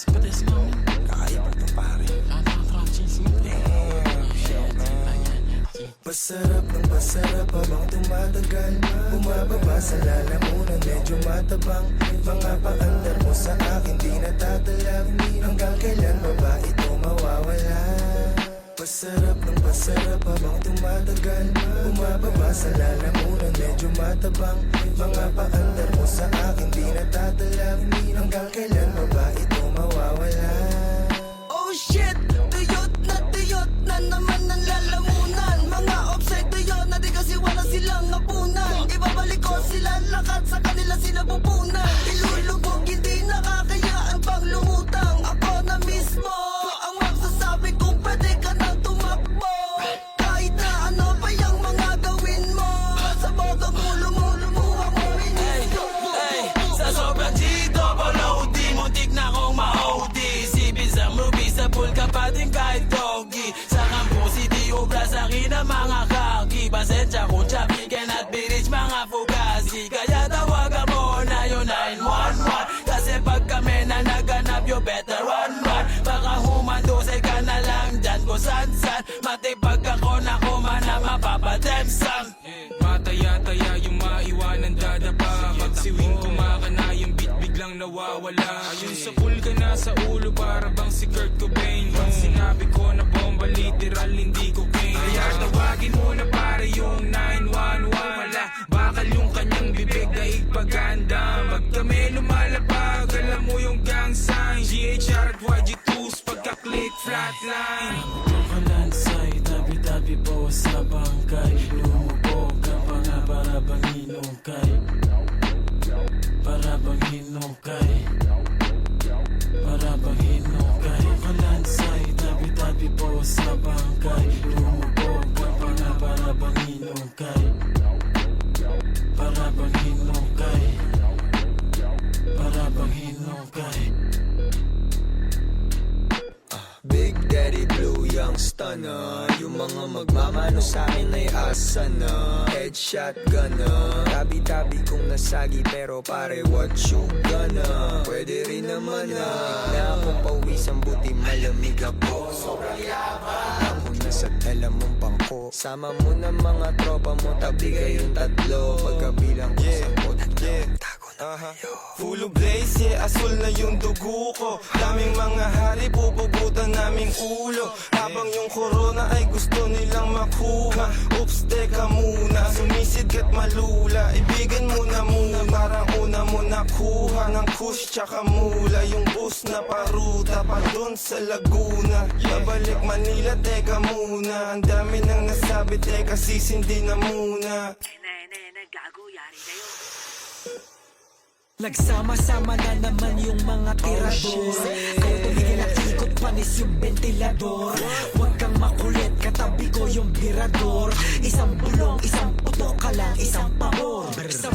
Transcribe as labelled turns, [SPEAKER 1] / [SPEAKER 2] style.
[SPEAKER 1] Patis mo.
[SPEAKER 2] Kakaiba to pare. Pasarap ng pasarap habang tumatagal, bumababa sa lalamunan, medyo matabang. Mga paandar mo sa akin di natatalag, hanggang kailan ba ba ito mawawala? Pasarap ng pasarap habang tumatagal, bumababa sa lalamunan, medyo matabang. Mga paandar mo sa akin di natatalag, hanggang kailan ba ba ito mawawala?
[SPEAKER 3] Oh shit! Tuyot na naman ang lalamunan. Mga offside tuyo na di kasi wala silang hapunan. Ibabalik ko sila lakat sa kanila sinapupunan. Ilulubog hindi nakakayaan pang lumutang. Ako na mismo ang magsasabi kung pwede ka nang tumakbo. Kahit na ano pa yung mga gawin mo, sa botong ulo mo lumuha mo inisto.
[SPEAKER 1] Sa sobrang G-double-O-D, muntik na kong ma-OD. Sipin sa movie, sa pool ka pa din kahit doggy. Sa campus, hindi obra sa akin ang mga kaki. Pasensya kung choppy, cannot be rich mga fugazi. Kaya tawagan mo na yung 911. Kasi pag kami na naganap, you better run. Baka humandusay ka na lang dyan kung san-san. Matipag ako na kumana, mapapademsam.
[SPEAKER 4] Mataya-taya yung maiwanan dadapa. Magsiwing kumakana yung beat biglang nawawala. Ayun sa pool ka na sa ulo para bang si Kurt Cobain. Pag sinabi ko na bomba literal hindi ko pain. Kaya tawagin mo na pare yung 911. Wala bakal yung kanyang bibig na ipaganda. Pag kami lumalapag alam mo yung gang sign. GHR at YG2s pagka-click flatline.
[SPEAKER 1] Kalansay, tabi-tabi po sa bangkay. Lumubog ka pa nga para bang hinukay. Para bang hinukay. Para bang hinukay. Kalansay, tabi-tabi po sa bangkay. Lumubog ka pa nga para bang hinukay. Para bang hinukay. Para bang hinukay.
[SPEAKER 2] Big Daddy Blue, young stunner. Yung mga magmamano sa akin ay asa na. Headshot gunner. Tabi-tabi kong nasagi pero pare what you gonna? Pwede rin naman na na akong pawisang buti malamig ako. Sobrang yaman mo na sa tela mong bangko. Sama mo na mga tropa mo, tabi kayong tatlo. Pagkabilang ko sa pot, tago na kayo.
[SPEAKER 5] Full of blaze, yeah, asul na yung dugo ko. Daming mga hari, pupugutan naming ulo. Habang yung corona ay gusto nilang makuha. Oops, teka muna, sumisid ka't malula. Ibigan mo na muna, parang una mo nakuha ng kush tsaka mula. Yung bus na paruta pa dun sa Laguna. Babalik Manila, teka muna. Ang dami nang nasabi, teka sisindi na muna.
[SPEAKER 3] Gago, yari kayo.
[SPEAKER 6] Nagsama-sama na naman yung mga tirador. Ayaw tumigil at ikot panis yung ventilador. Huwag kang makulit, katabi ko yung birador. Isang bulong, isang putok ka lang, isang pabor. Sa